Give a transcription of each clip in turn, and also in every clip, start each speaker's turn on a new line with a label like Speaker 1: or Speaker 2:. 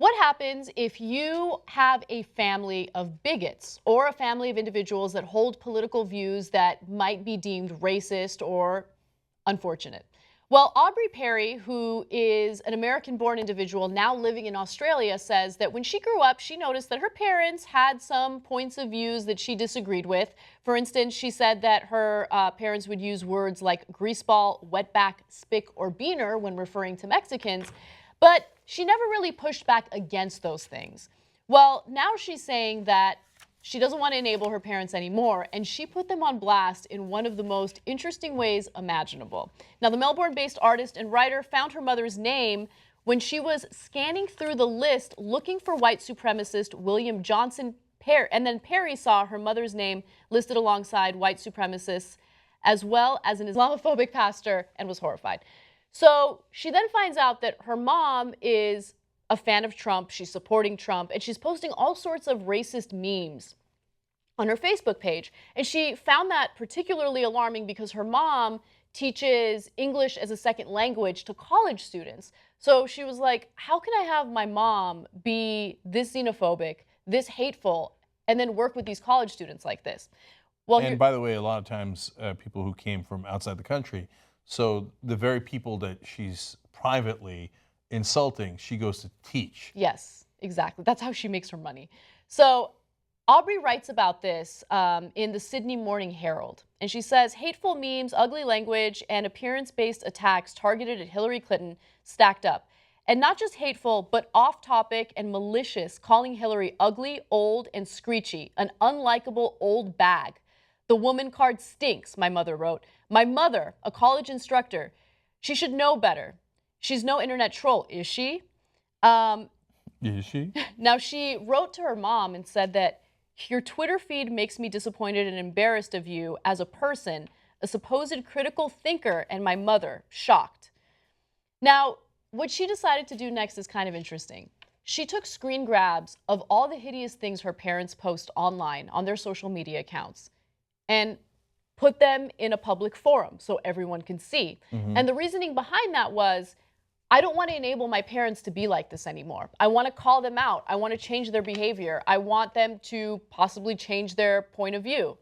Speaker 1: What happens if you have a family of bigots or a family of individuals that hold political views that might be deemed racist or unfortunate? Well, Aubrey Perry, who is an American-born individual now living in Australia, says that when she grew up, she noticed that her parents had some points of views that she disagreed with. For instance, she said that her parents would use words like greaseball, wetback, spick, or beaner when referring to Mexicans, but she never really pushed back against those things. Well, now she's saying that she doesn't want to enable her parents anymore, and she put them on blast in one of the most interesting ways imaginable. Now, the Melbourne-based artist and writer found her mother's name when she was scanning through the list looking for white supremacist William Johnson Perry, and then Perry saw her mother's name listed alongside white supremacists as well as an Islamophobic pastor and was horrified. So she then finds out that her mom is a fan of Trump, she's supporting Trump, and she's posting all sorts of racist memes on her Facebook page. And she found that particularly alarming because her mom teaches English as a second language to college students. So she was like, how can I have my mom be this xenophobic, this hateful, and then work with these college students like this? Well,
Speaker 2: and by the way, a lot of times people who came from outside the country, so the very people that she's privately insulting, she goes to teach.
Speaker 1: Yes, exactly. That's how she makes her money. So Aubrey writes about this in the Sydney Morning Herald. And she says, hateful memes, ugly language, and appearance-based attacks targeted at Hillary Clinton stacked up. And not just hateful, but off-topic and malicious, calling Hillary ugly, old, and screechy, an unlikable old bag. The woman card stinks, my mother wrote. My mother, a college instructor, she should know better. She's no internet troll, is she?
Speaker 2: Is she?
Speaker 1: Now, she wrote to her mom and said that your Twitter feed makes me disappointed and embarrassed of you as a person, a supposed critical thinker, and my mother, shocked. Now, what she decided to do next is kind of interesting. She took screen grabs of all the hideous things her parents post online on their social media accounts and put them in a public forum so everyone can see. And the reasoning behind that was, I don't want to enable my parents to be like this anymore. I want to call them out. I want to change their behavior. I want them to possibly change their point of view.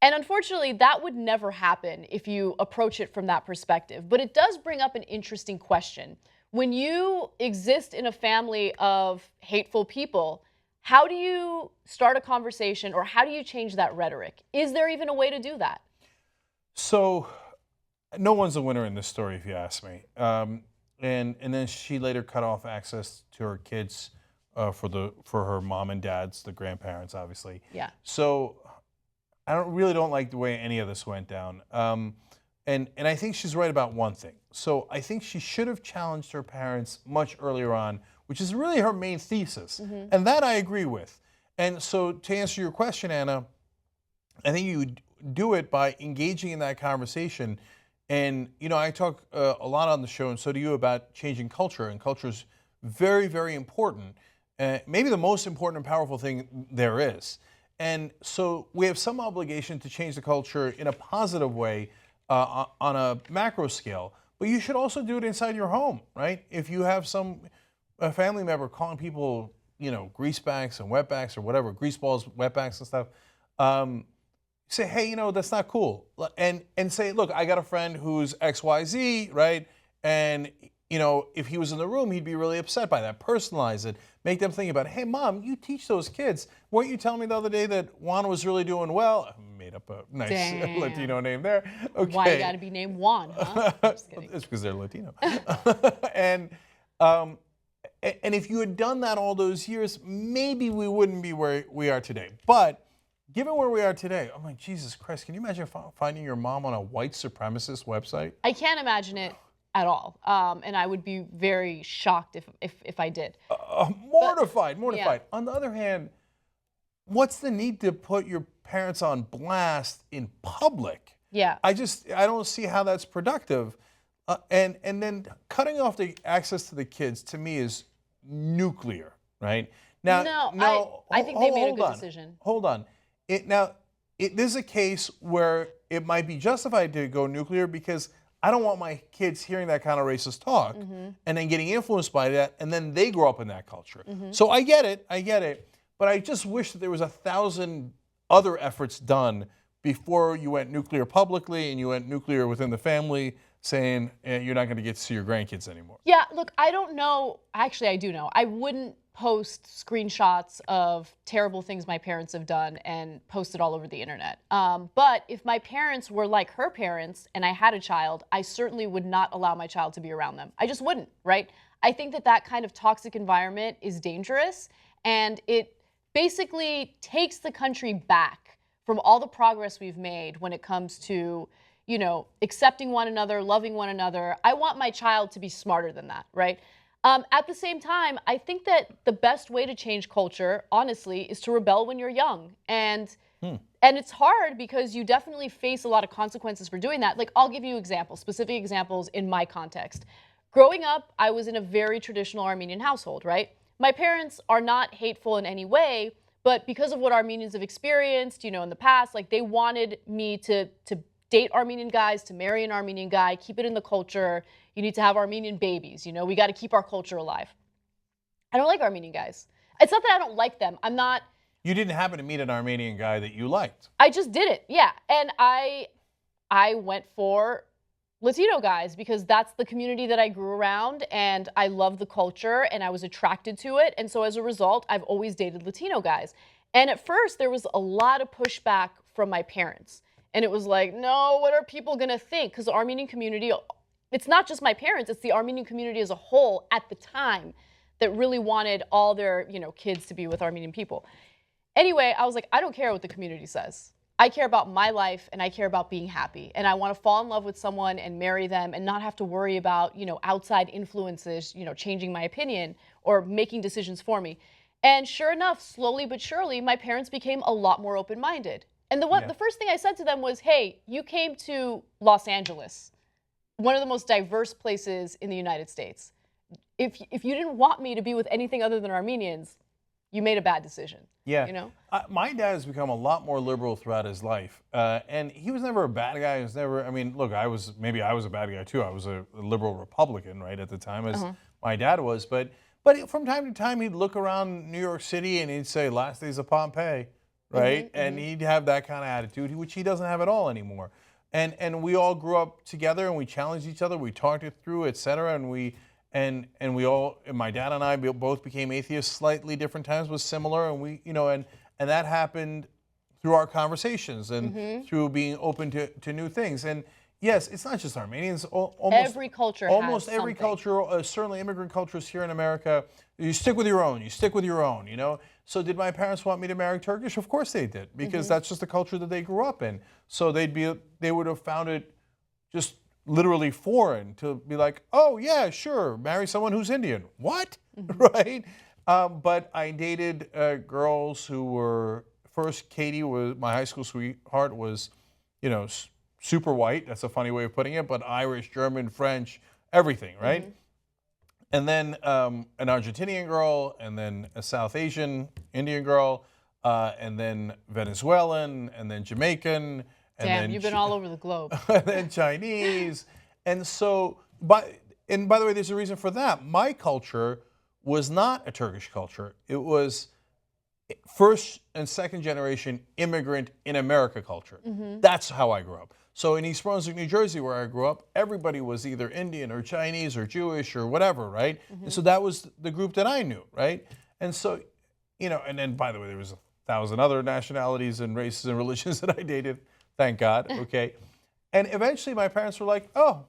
Speaker 1: And unfortunately, that would never happen if you approach it from that perspective. But it does bring up an interesting question. When you exist in a family of hateful people, how do you start a conversation or how do you change that rhetoric? Is there even a way to do that?
Speaker 2: So, no one's a winner in this story, if you ask me. And then she later cut off access to her kids for her mom and dad's, the grandparents, obviously.
Speaker 1: Yeah.
Speaker 2: So I really don't like the way any of this went down. And I think she's right about one thing. So I think she should have challenged her parents much earlier on, which is really her main thesis. And that I agree with. And so to answer your question, Anna, I think you do it by engaging in that conversation. And, you know, I talk a lot on the show, and so do you, about changing culture. And culture is very, very important. Maybe the most important and powerful thing there is. And so we have some obligation to change the culture in a positive way on a macro scale. But you should also do it inside your home, right? If you have a family member calling people, you know, greasebacks and wetbacks or whatever, greaseballs, wetbacks and stuff, say, hey, you know, that's not cool. And say, look, I got a friend who's XYZ, right? And, you know, if he was in the room, he'd be really upset by that. Personalize it. Make them think about it. Hey, Mom, you teach those kids. Weren't you telling me the other day that Juan was really doing well? I made up a nice Latino name there. Okay.
Speaker 1: Why you got to be named Juan, huh? I'm just kidding.
Speaker 2: It's because they're Latino. And if you had done that all those years, maybe we wouldn't be where we are today. But given where we are today, I'm like, Jesus Christ, can you imagine finding your mom on a white supremacist website?
Speaker 1: I can't imagine it at all. And I would be very shocked if I did.
Speaker 2: Mortified.
Speaker 1: Yeah.
Speaker 2: On the other hand, what's the need to put your parents on blast in public?
Speaker 1: Yeah.
Speaker 2: I don't see how that's productive. And then cutting off the access to the kids, to me, is nuclear, right? Now,
Speaker 1: I think they made a good decision.
Speaker 2: Hold on. This is a case where it might be justified to go nuclear because I don't want my kids hearing that kind of racist talk and then getting influenced by that, and then they grow up in that culture. So I get it, but I just wish that there was 1,000 other efforts done before you went nuclear publicly and you went nuclear within the family, saying you're not going to get to see your grandkids anymore.
Speaker 1: Yeah, look, I don't know. Actually, I do know. I wouldn't post screenshots of terrible things my parents have done and post it all over the internet. But if my parents were like her parents and I had a child, I certainly would not allow my child to be around them. I just wouldn't, right? I think that that kind of toxic environment is dangerous, and it basically takes the country back from all the progress we've made when it comes to, you know, accepting one another, loving one another. I want my child to be smarter than that, right? At the same time, I think that the best way to change culture, honestly, is to rebel when you're young. And it's hard because you definitely face a lot of consequences for doing that. Like, I'll give you examples, specific examples in my context. Growing up, I was in a very traditional Armenian household, right? My parents are not hateful in any way, but because of what Armenians have experienced, you know, in the past, like, they wanted me to date Armenian guys, to marry an Armenian guy, keep it in the culture. You need to have Armenian babies, you know, we got to keep our culture alive. I don't like Armenian guys. It's not that I don't like them. I'm not.
Speaker 2: You didn't happen to meet an Armenian guy that you liked.
Speaker 1: I just did it, yeah. And I went for Latino guys because that's the community that I grew around, and I love the culture and I was attracted to it. And so as a result, I've always dated Latino guys. And at first there was a lot of pushback from my parents. And it was like, no, what are people gonna think? Because the Armenian community, it's not just my parents, it's the Armenian community as a whole at the time that really wanted all their, you know, kids to be with Armenian people. Anyway, I was like, I don't care what the community says. I care about my life and I care about being happy. And I want to fall in love with someone and marry them and not have to worry about, you know, outside influences, you know, changing my opinion or making decisions for me. And sure enough, slowly but surely, my parents became a lot more open-minded. And the first thing I said to them was, hey, you came to Los Angeles, one of the most diverse places in the United States. If you didn't want me to be with anything other than Armenians, you made a bad decision.
Speaker 2: Yeah.
Speaker 1: You know?
Speaker 2: My dad has become a lot more liberal throughout his life. And he was never a bad guy. He was never, I mean, look, maybe I was a bad guy too. I was a liberal Republican, right, at the time, as my dad was. But from time to time, he'd look around New York City and he'd say, last days of Pompeii, right? And he'd have that kind of attitude, which he doesn't have at all anymore. And we all grew up together and we challenged each other. We talked it through, et cetera. And we all, my dad and I both became atheists, slightly different times, was similar. And we, you know, and that happened through our conversations and through being open to new things. And yes, it's not just Armenians. Almost
Speaker 1: every culture
Speaker 2: almost
Speaker 1: has
Speaker 2: every
Speaker 1: something.
Speaker 2: culture, certainly immigrant cultures here in America, you stick with your own, you know. So did my parents want me to marry Turkish? Of course they did, because that's just the culture that they grew up in. So they would have found it just literally foreign to be like, oh yeah, sure, marry someone who's Indian. What? Right? But I dated girls who were, first Katie, was my high school sweetheart, was, you know, super white. That's a funny way of putting it, but Irish, German, French, everything, right? And then an Argentinian girl, and then a South Asian Indian girl, and then Venezuelan, and then Jamaican. And
Speaker 1: Damn, you've been all over the globe.
Speaker 2: And then Chinese. And so, by the way, there's a reason for that. My culture was not a Turkish culture. It was first and second generation immigrant in America culture. That's how I grew up. So in East Brunswick, New Jersey, where I grew up, everybody was either Indian or Chinese or Jewish or whatever, right? And so that was the group that I knew, right? And so, you know, and then, by the way, there was 1,000 other nationalities and races and religions that I dated. Thank God, okay? And eventually my parents were like, oh,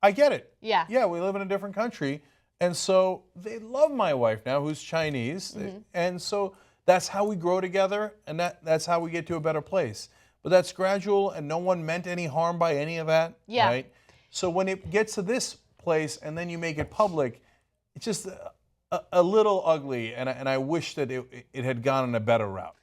Speaker 2: I get it.
Speaker 1: Yeah.
Speaker 2: Yeah, we live in a different country. And so they love my wife now, who's Chinese. And so that's how we grow together, and that's how we get to a better place. But that's gradual, and no one meant any harm by any of that, right? So when it gets to this place and then you make it public, it's just a little ugly, and I wish that it had gone in a better route.